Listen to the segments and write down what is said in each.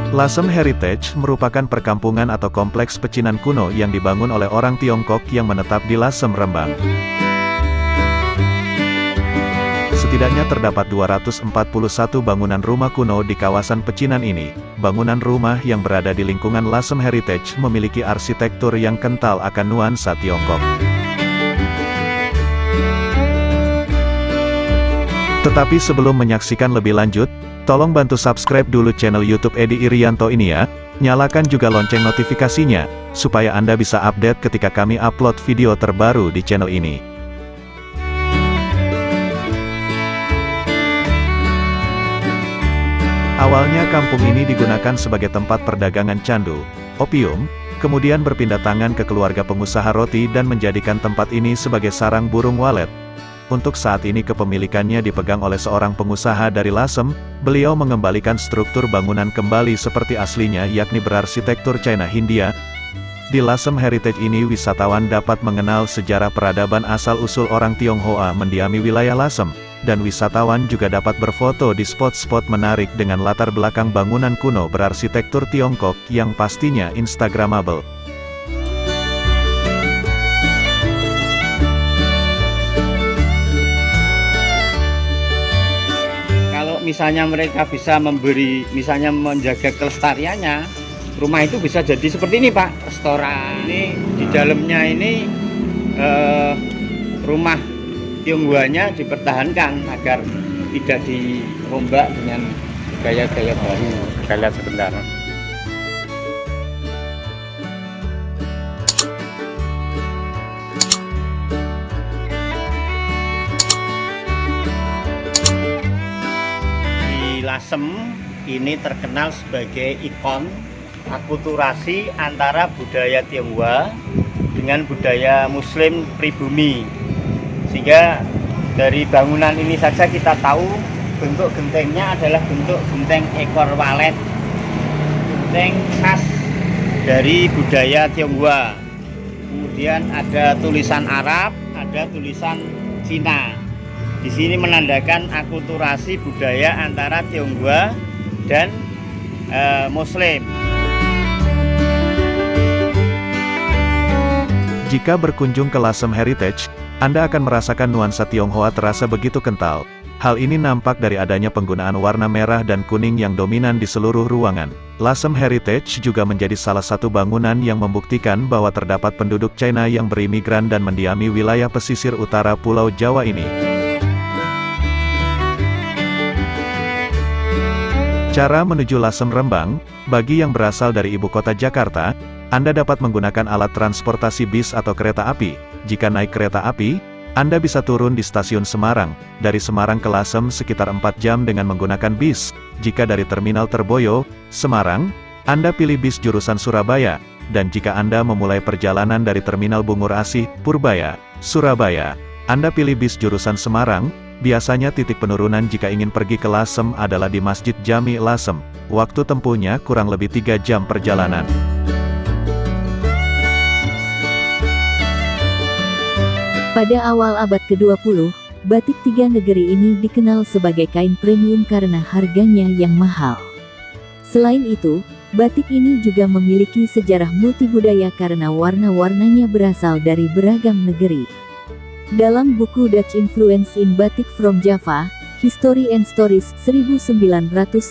Lasem Heritage merupakan perkampungan atau kompleks pecinan kuno yang dibangun oleh orang Tiongkok yang menetap di Lasem, Rembang. Setidaknya terdapat 241 bangunan rumah kuno di kawasan pecinan ini. Bangunan rumah yang berada di lingkungan Lasem Heritage memiliki arsitektur yang kental akan nuansa Tiongkok. Tetapi sebelum menyaksikan lebih lanjut, tolong bantu subscribe dulu channel YouTube Edi Irianto ini ya. Nyalakan juga lonceng notifikasinya, supaya Anda bisa update ketika kami upload video terbaru di channel ini. Awalnya kampung ini digunakan sebagai tempat perdagangan candu, opium, kemudian berpindah tangan ke keluarga pengusaha roti dan menjadikan tempat ini sebagai sarang burung walet. Untuk saat ini kepemilikannya dipegang oleh seorang pengusaha dari Lasem. Beliau mengembalikan struktur bangunan kembali seperti aslinya yakni berarsitektur China Hindia. Di Lasem Heritage ini wisatawan dapat mengenal sejarah peradaban asal-usul orang Tionghoa mendiami wilayah Lasem, dan wisatawan juga dapat berfoto di spot-spot menarik dengan latar belakang bangunan kuno berarsitektur Tiongkok yang pastinya instagramable. Misalnya mereka bisa memberi, misalnya menjaga kelestariannya, rumah itu bisa jadi seperti ini Pak, restoran. Ini di dalamnya ini rumah Tionghoanya dipertahankan agar tidak dirombak dengan gaya-gaya baru. Kita lihat sebentar. Lasem ini terkenal sebagai ikon akulturasi antara budaya Tionghoa dengan budaya Muslim pribumi, sehingga dari bangunan ini saja kita tahu bentuk gentengnya adalah bentuk genteng ekor walet, genteng khas dari budaya Tionghoa. Kemudian ada tulisan Arab, ada tulisan Cina. Di sini menandakan akulturasi budaya antara Tionghoa dan Muslim. Jika berkunjung ke Lasem Heritage, Anda akan merasakan nuansa Tionghoa terasa begitu kental. Hal ini nampak dari adanya penggunaan warna merah dan kuning yang dominan di seluruh ruangan. Lasem Heritage juga menjadi salah satu bangunan yang membuktikan bahwa terdapat penduduk China yang berimigran dan mendiami wilayah pesisir utara Pulau Jawa ini. Cara menuju Lasem, Rembang, bagi yang berasal dari ibu kota Jakarta, Anda dapat menggunakan alat transportasi bis atau kereta api. Jika naik kereta api, Anda bisa turun di stasiun Semarang. Dari Semarang ke Lasem sekitar 4 jam dengan menggunakan bis. Jika dari Terminal Terboyo, Semarang, Anda pilih bis jurusan Surabaya. Dan jika Anda memulai perjalanan dari Terminal Bungur Asih, Purbaya, Surabaya, Anda pilih bis jurusan Semarang. Biasanya titik penurunan jika ingin pergi ke Lasem adalah di Masjid Jami Lasem. Waktu tempuhnya kurang lebih 3 jam perjalanan. Pada awal abad ke-20, batik Tiga Negeri ini dikenal sebagai kain premium karena harganya yang mahal. Selain itu, batik ini juga memiliki sejarah multibudaya karena warna-warnanya berasal dari beragam negeri. Dalam buku Dutch Influence in Batik from Java, History and Stories 1993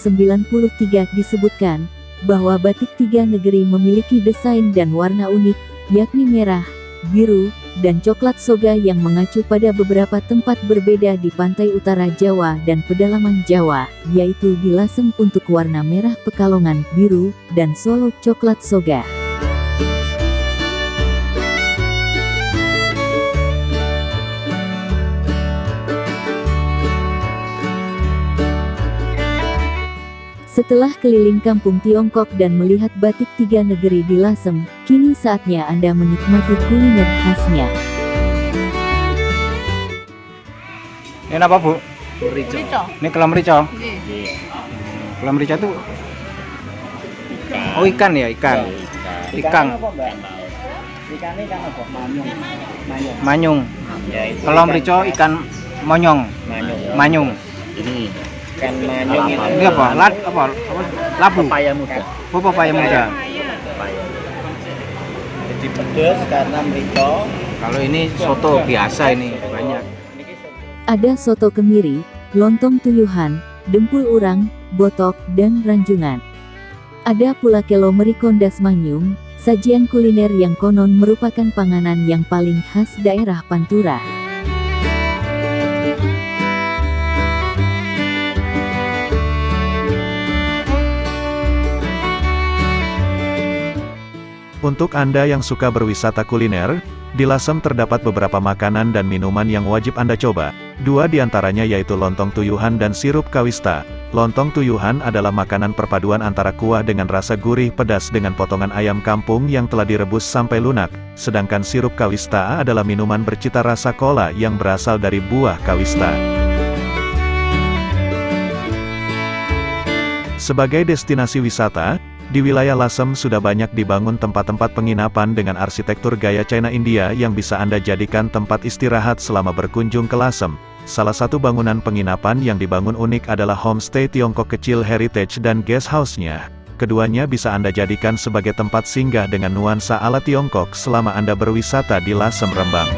disebutkan, bahwa batik Tiga Negeri memiliki desain dan warna unik, yakni merah, biru, dan coklat soga yang mengacu pada beberapa tempat berbeda di pantai utara Jawa dan pedalaman Jawa, yaitu di Lasem untuk warna merah Pekalongan biru, dan Solo coklat soga. Setelah keliling kampung Tiongkok dan melihat batik Tiga Negeri di Lasem, kini saatnya Anda menikmati kuliner khasnya. Ini apa Bu? Merica. Ini kelam merica? Iya. Kelam merica itu? Ikan. Oh ikan ya, ikan. Ikan. Ikannya ikan apa? Manyung. Manyung. Ya, itu Kelam merica ikan monyong. manyung. Manyung. Ini Ikan manyung itu. Ini apa? Labu. Pepaya muda. Oh, pepaya muda. Pepaya. Jadi pedes karena merica. Kalau ini soto biasa ini banyak. Ada soto kemiri, lontong tuyuhan, dempul urang, botok, dan ranjungan. Ada pula kelo merikondas manyung, sajian kuliner yang konon merupakan panganan yang paling khas daerah Pantura. Untuk Anda yang suka berwisata kuliner, di Lasem terdapat beberapa makanan dan minuman yang wajib Anda coba. Dua di antaranya yaitu lontong tuyuhan dan sirup kawista. Lontong tuyuhan adalah makanan perpaduan antara kuah dengan rasa gurih pedas dengan potongan ayam kampung yang telah direbus sampai lunak, sedangkan sirup kawista adalah minuman bercita rasa cola yang berasal dari buah kawista. Sebagai destinasi wisata, di wilayah Lasem sudah banyak dibangun tempat-tempat penginapan dengan arsitektur gaya China India yang bisa Anda jadikan tempat istirahat selama berkunjung ke Lasem. Salah satu bangunan penginapan yang dibangun unik adalah homestay Tiongkok kecil Heritage dan guest house-nya. Keduanya bisa Anda jadikan sebagai tempat singgah dengan nuansa ala Tiongkok selama Anda berwisata di Lasem Rembang.